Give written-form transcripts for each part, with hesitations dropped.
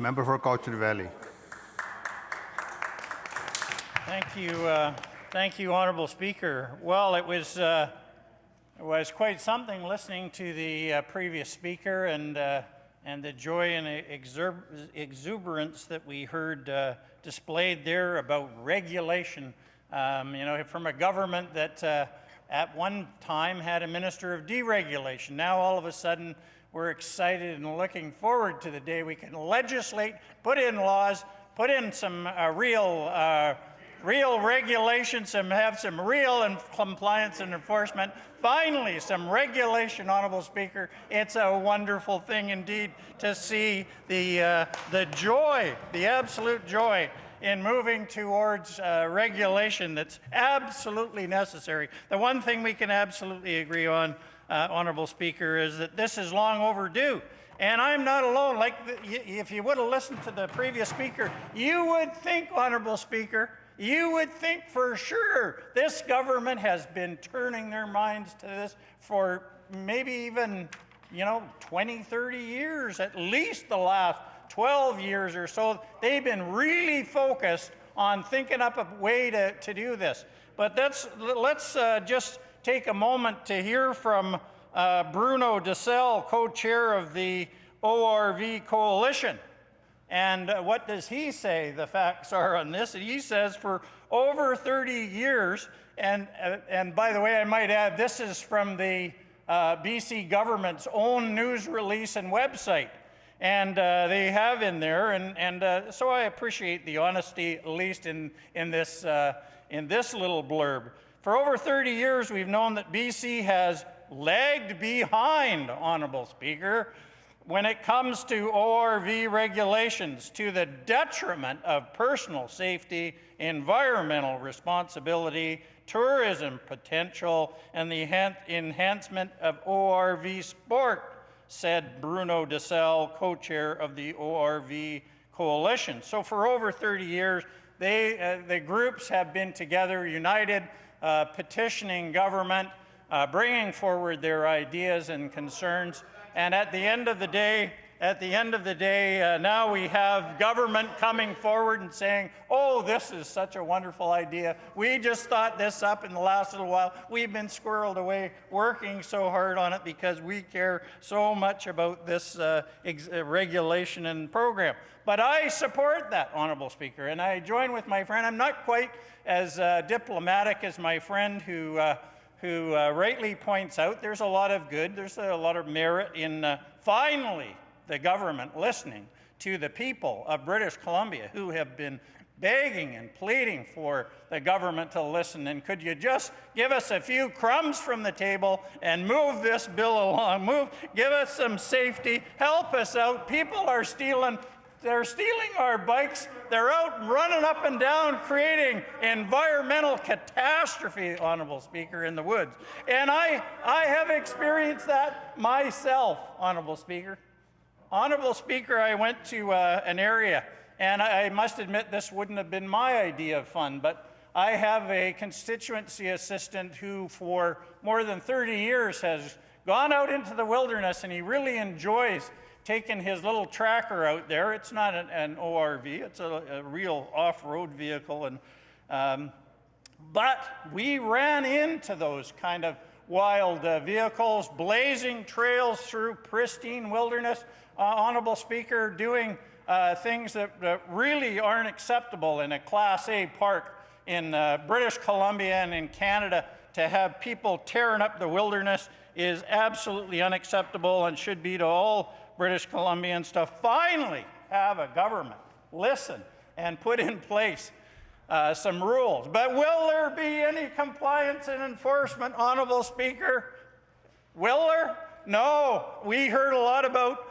Member for Cowichan Valley. Thank you, Honourable Speaker. Well, it was quite something listening to the previous speaker and the joy and exuberance that we heard displayed there about regulation. You know, from a government that at one time had a minister of deregulation. Now all of a sudden we're excited and looking forward to the day we can legislate, put in laws, put in some real regulations, and have some real compliance and enforcement. Finally, some regulation, Honourable Speaker. It's a wonderful thing indeed to see the joy, the absolute joy in moving towards regulation that's absolutely necessary. The one thing we can absolutely agree on, Honourable Speaker, is that this is long overdue. And I'm not alone. Like, if you would have listened to the previous speaker, you would think, Honourable Speaker, you would think for sure this government has been turning their minds to this for maybe even, 20, 30 years, at least the last 12 years or so. They've been really focused on thinking up a way to do this. But let's just take a moment to hear from Bruno DeSalle, co-chair of the ORV Coalition. And what does he say the facts are on this? He says for over 30 years, and by the way, I might add, this is from the BC government's own news release and website. And they have in there, and so I appreciate the honesty, at least in this little blurb. For over 30 years, we've known that BC has lagged behind, Honourable Speaker, when it comes to ORV regulations, to the detriment of personal safety, environmental responsibility, tourism potential, and the enhancement of ORV sport, said Bruno DeSalle, co-chair of the ORV Coalition. So for over 30 years, the groups have been together, united, petitioning government, bringing forward their ideas and concerns. And at the end of the day, now we have government coming forward and saying, oh, this is such a wonderful idea. We just thought this up in the last little while. We've been squirreled away working so hard on it because we care so much about this regulation and program. But I support that, Honourable Speaker, and I join with my friend. I'm not quite as diplomatic as my friend who rightly points out there's a lot of good, there's a lot of merit in finally the government listening to the people of British Columbia who have been begging and pleading for the government to listen. And could you just give us a few crumbs from the table and move this bill along? Give us some safety, help us out. People are stealing. They're stealing our bikes. They're out running up and down, creating environmental catastrophe, Honourable Speaker, in the woods. And I have experienced that myself, Honourable Speaker. Honourable Speaker, I went to an area, and I must admit this wouldn't have been my idea of fun, but I have a constituency assistant who for more than 30 years has gone out into the wilderness, and he really enjoys taking his little tracker out there. It's not an ORV, it's a real off-road vehicle. But we ran into those kind of wild vehicles, blazing trails through pristine wilderness, Honourable Speaker, doing things that really aren't acceptable in a Class A park in British Columbia and in Canada. To have people tearing up the wilderness is absolutely unacceptable and should be to all British Columbians to finally have a government listen and put in place some rules. But will there be any compliance and enforcement, Honourable Speaker? Will there? No. We heard a lot about,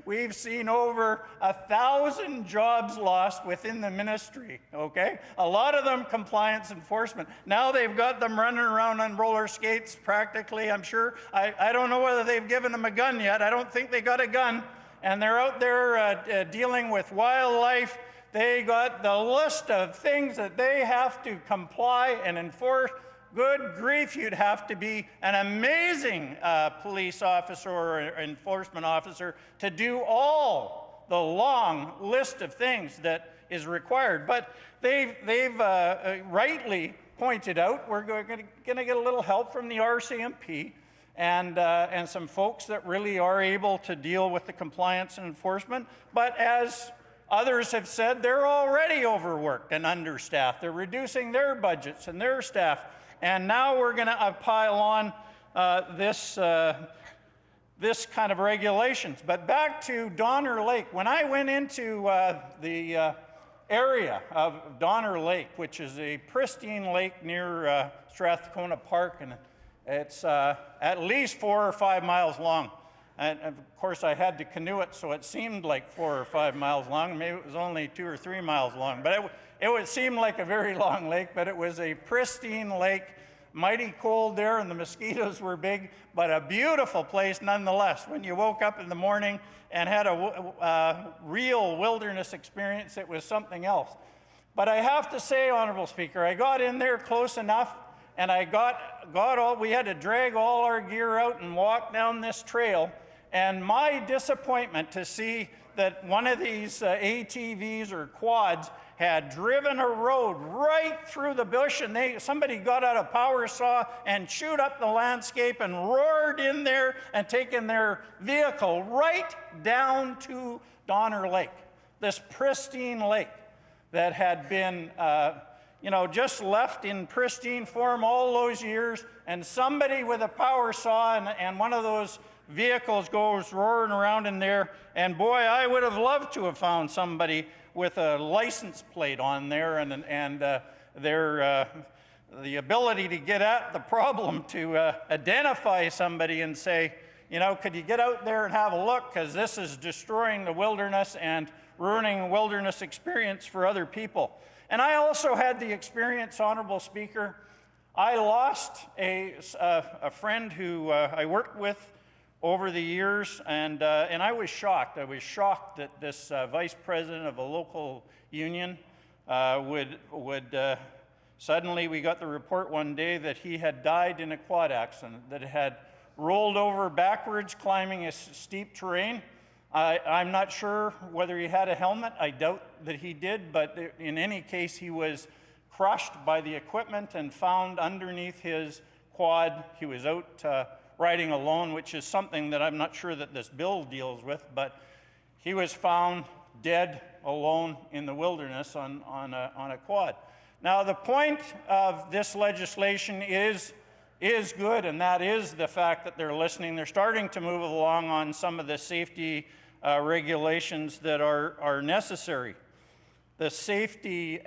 we've seen over 1,000 jobs lost within the ministry, okay? A lot of them compliance enforcement. Now they've got them running around on roller skates practically, I'm sure. I don't know whether they've given them a gun yet. I don't think they got a gun. And they're out there dealing with wildlife. They got the list of things that they have to comply and enforce Good grief, you'd have to be an amazing police officer or enforcement officer to do all the long list of things that is required. But they've rightly pointed out we're going to get a little help from the RCMP and some folks that really are able to deal with the compliance and enforcement. But as others have said, they're already overworked and understaffed. They're reducing their budgets and their staff. And now we're going to pile on this kind of regulations. But back to Donner Lake. When I went into the area of Donner Lake, which is a pristine lake near Strathcona Park, and it's at least 4 or 5 miles long. And of course, I had to canoe it, so it seemed like 4 or 5 miles long. Maybe it was only 2 or 3 miles long. But it would seem like a very long lake, but it was a pristine lake, mighty cold there, and the mosquitoes were big, but a beautiful place nonetheless. When you woke up in the morning and had a real wilderness experience, it was something else. But I have to say, Honorable Speaker, I got in there close enough, and I we had to drag all our gear out and walk down this trail. And my disappointment to see that one of these ATVs or quads had driven a road right through the bush, and somebody got out a power saw and chewed up the landscape and roared in there and taken their vehicle right down to Donner Lake, this pristine lake that had been just left in pristine form all those years, and somebody with a power saw and one of those vehicles goes roaring around in there, and boy, I would have loved to have found somebody with a license plate on there and the ability to get at the problem, to identify somebody and say, could you get out there and have a look, because this is destroying the wilderness and ruining the wilderness experience for other people. And I also had the experience, Honorable Speaker, I lost a friend who I worked with over the years, and I was shocked. I was shocked that this vice president of a local union suddenly we got the report one day that he had died in a quad accident, that had rolled over backwards climbing a steep terrain. I'm not sure whether he had a helmet. I doubt that he did, but in any case, he was crushed by the equipment and found underneath his quad. He was out riding alone, which is something that I'm not sure that this bill deals with, but he was found dead alone in the wilderness on a quad. Now, the point of this legislation is good, and that is the fact that they're listening. They're starting to move along on some of the safety regulations that are necessary. The safety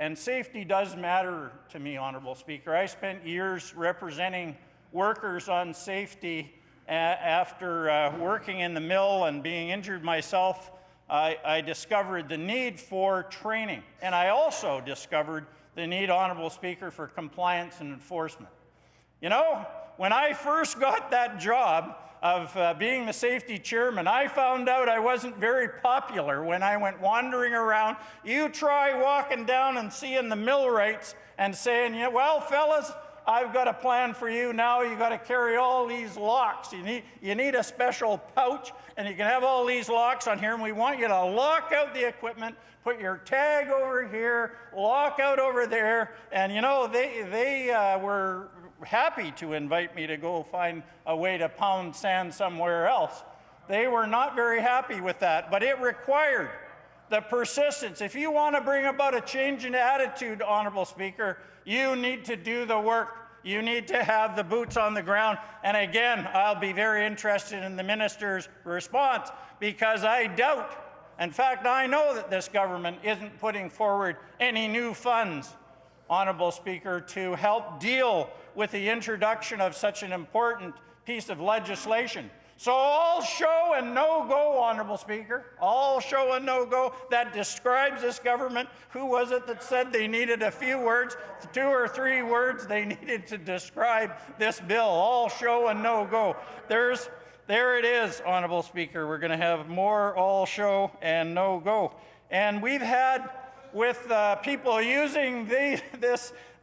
does matter to me, Honorable Speaker. I spent years representing workers on safety after working in the mill and being injured myself. I discovered the need for training, and I also discovered the need, Honorable Speaker, for compliance and enforcement. When I first got that job of being the safety chairman, I found out I wasn't very popular when I went wandering around. You try walking down and seeing the millwrights and saying, well, fellas, I've got a plan for you now. You got to carry all these locks. You need a special pouch, and you can have all these locks on here, and we want you to lock out the equipment, put your tag over here, lock out over there. And they were happy to invite me to go find a way to pound sand somewhere else. They were not very happy with that, but it required the persistence. If you want to bring about a change in attitude, Honorable Speaker, you need to do the work. You need to have the boots on the ground. And again, I'll be very interested in the minister's response, because I doubt, in fact, I know that this government isn't putting forward any new funds, Honorable Speaker, to help deal with the introduction of such an important piece of legislation. So all show and no go, Honorable Speaker, all show and no go. That describes this government. Who was it that said they needed a few words, 2 or 3 words they needed to describe this bill? All show and no go. There it is, Honorable Speaker. We're going to have more all show and no go. And we've had, with people using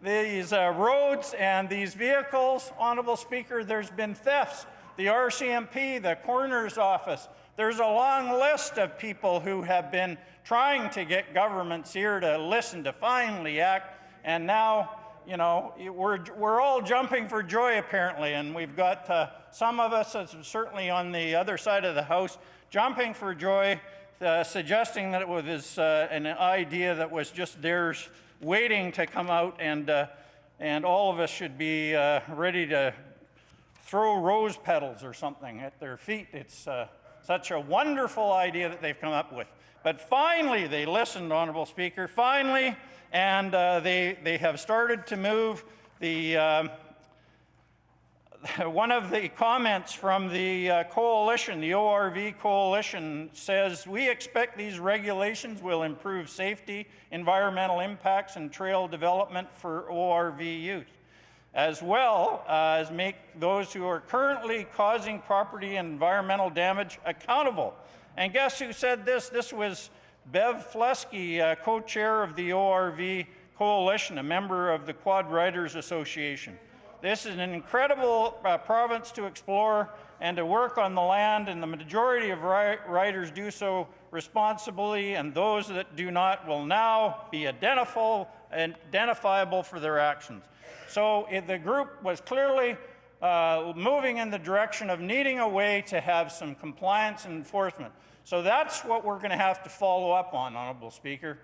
these roads and these vehicles, Honorable Speaker, there's been thefts. The RCMP, the coroner's office, there's a long list of people who have been trying to get governments here to listen, to finally act, and now, you know, we're all jumping for joy apparently, and we've got some of us, certainly on the other side of the House, jumping for joy, suggesting that it was an idea that was just theirs, waiting to come out, and all of us should be ready to throw rose petals or something at their feet. It's such a wonderful idea that they've come up with. But finally, they listened, Honorable Speaker, finally, and they have started to move. One of the comments from the coalition, the ORV coalition, says, "We expect these regulations will improve safety, environmental impacts, and trail development for ORV use, as well as make those who are currently causing property and environmental damage accountable." And guess who said this? This was Bev Flesky, co-chair of the ORV coalition, a member of the Quad Riders Association. This is an incredible province to explore and to work on the land, and the majority of riders do so responsibly, and those that do not will now be identifiable for their actions. So the group was clearly moving in the direction of needing a way to have some compliance and enforcement. So that's what we're going to have to follow up on, Honorable Speaker.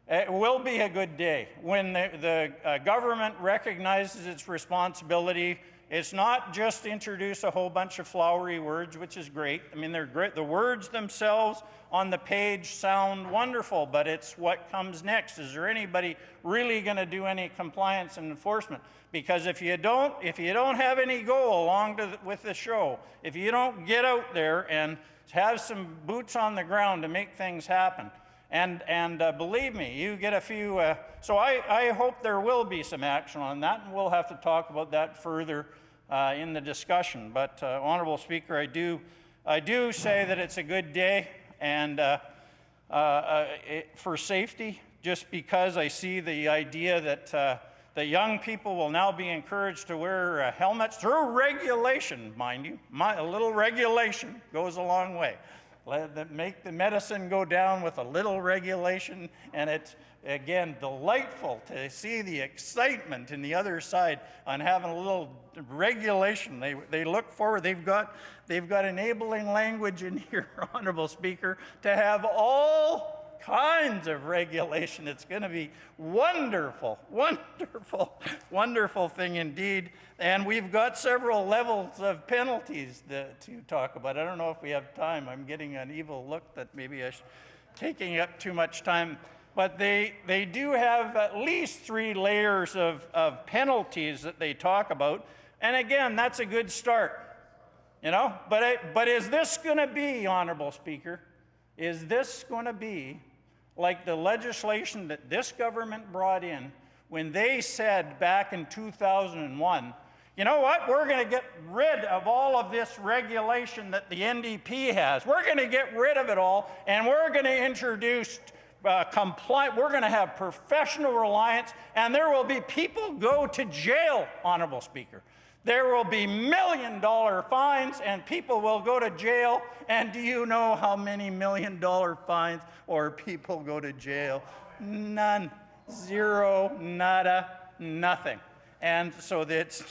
It will be a good day when the government recognizes its responsibility. It's not just introduce a whole bunch of flowery words, which is great. I mean, they're great. The words themselves on the page sound wonderful, but it's what comes next. Is there anybody really going to do any compliance and enforcement? Because if you don't have any go along with the show, if you don't get out there and have some boots on the ground to make things happen, and believe me, you get a few, so I hope there will be some action on that, and we'll have to talk about that further in the discussion. But Honorable Speaker, I do say that it's a good day and for safety, just because I see the idea that the young people will now be encouraged to wear helmets through regulation, mind you. A little regulation goes a long way. Make the medicine go down with a little regulation, and it's, again, delightful to see the excitement in the other side on having a little regulation. They look forward. They've got enabling language in here, Honorable Speaker, to have all kinds of regulation. It's going to be wonderful, wonderful, wonderful thing indeed. And we've got several levels of penalties to talk about. I don't know if we have time. I'm getting an evil look that maybe I'm taking up too much time. But they do have at least 3 layers of penalties that they talk about. And again, that's a good start, you know. But is this going to be, Honorable Speaker, is this going to be like the legislation that this government brought in when they said back in 2001, you know what, we're going to get rid of all of this regulation that the NDP has. We're going to get rid of it all, and we're going to introduce we're going to have professional reliance, and there will be people go to jail, Honorable Speaker. There will be million-dollar fines, and people will go to jail. And do you know how many million-dollar fines or people go to jail? None. Zero. Nada. Nothing. And so it's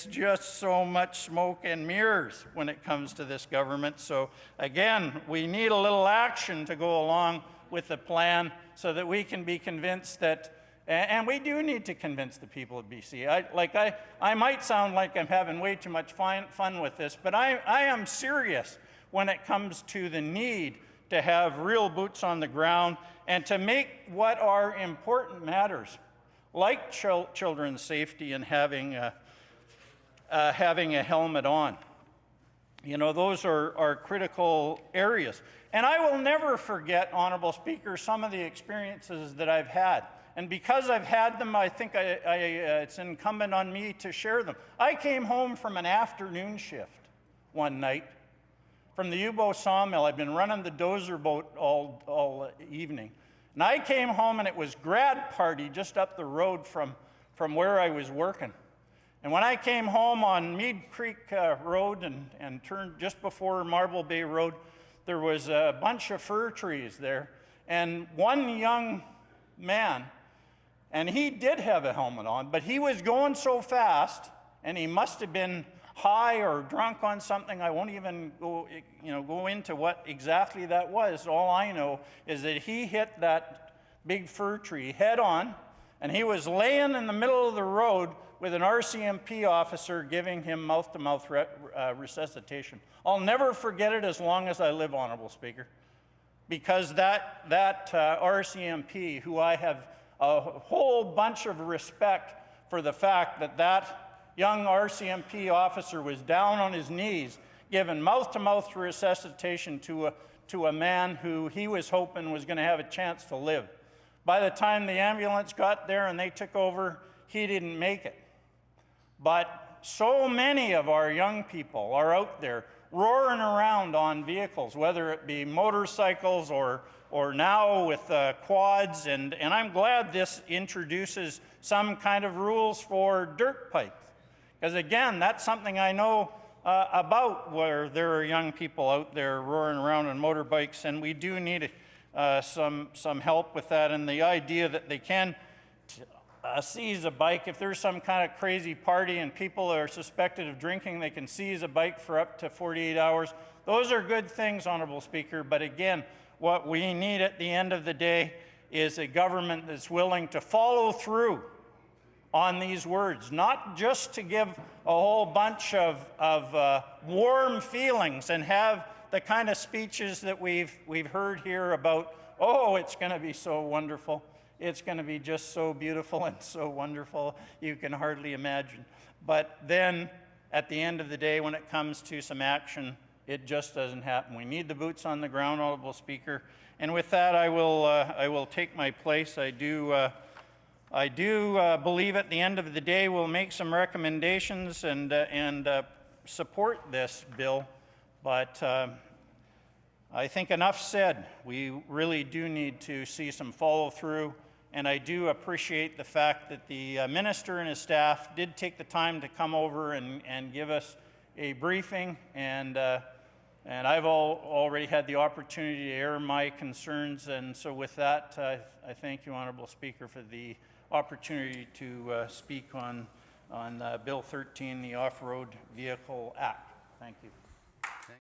just so much smoke and mirrors when it comes to this government. So again, we need a little action to go along with the plan so that we can be convinced that. And we do need to convince the people of BC. I might sound like I'm having way too much fun with this, but I am serious when it comes to the need to have real boots on the ground and to make what are important matters, like children's safety and having a helmet on. You know, those are critical areas. And I will never forget, Honorable Speaker, some of the experiences that I've had. And because I've had them, I think it's incumbent on me to share them. I came home from an afternoon shift one night from the U-boat sawmill. I've been running the dozer boat all evening. And I came home and it was grad party just up the road from where I was working. And when I came home on Mead Creek Road and turned just before Marble Bay Road, there was a bunch of fir trees there. And one young man, and he did have a helmet on, but he was going so fast, and he must have been high or drunk on something. I won't even go into what exactly that was. All I know is that he hit that big fir tree head on, and he was laying in the middle of the road with an RCMP officer giving him mouth-to-mouth resuscitation. I'll never forget it as long as I live, Honorable Speaker, because that RCMP, who I have a whole bunch of respect for the fact that that young RCMP officer was down on his knees giving mouth-to-mouth resuscitation to a man who he was hoping was going to have a chance to live. By the time the ambulance got there and they took over, he didn't make it. But so many of our young people are out there roaring around on vehicles, whether it be motorcycles or now with quads, and I'm glad this introduces some kind of rules for dirt bikes. Because again, that's something I know about, where there are young people out there roaring around on motorbikes, and we do need some help with that. And the idea that they can seize a bike, if there's some kind of crazy party and people are suspected of drinking, they can seize a bike for up to 48 hours. Those are good things, Honorable Speaker, but again, what we need at the end of the day is a government that's willing to follow through on these words, not just to give a whole bunch of warm feelings and have the kind of speeches that we've heard here about, oh, it's going to be so wonderful. It's going to be just so beautiful and so wonderful, you can hardly imagine. But then, at the end of the day, when it comes to some action, it just doesn't happen. We need the boots on the ground, Honorable Speaker. And with that, I will take my place. I do believe at the end of the day we'll make some recommendations and support this bill. But I think enough said. We really do need to see some follow through. And I do appreciate the fact that the minister and his staff did take the time to come over and give us a briefing. And I've already had the opportunity to air my concerns. And so with that, I thank you, Honorable Speaker, for the opportunity to speak on Bill 13, the Off-Road Vehicle Act. Thank you.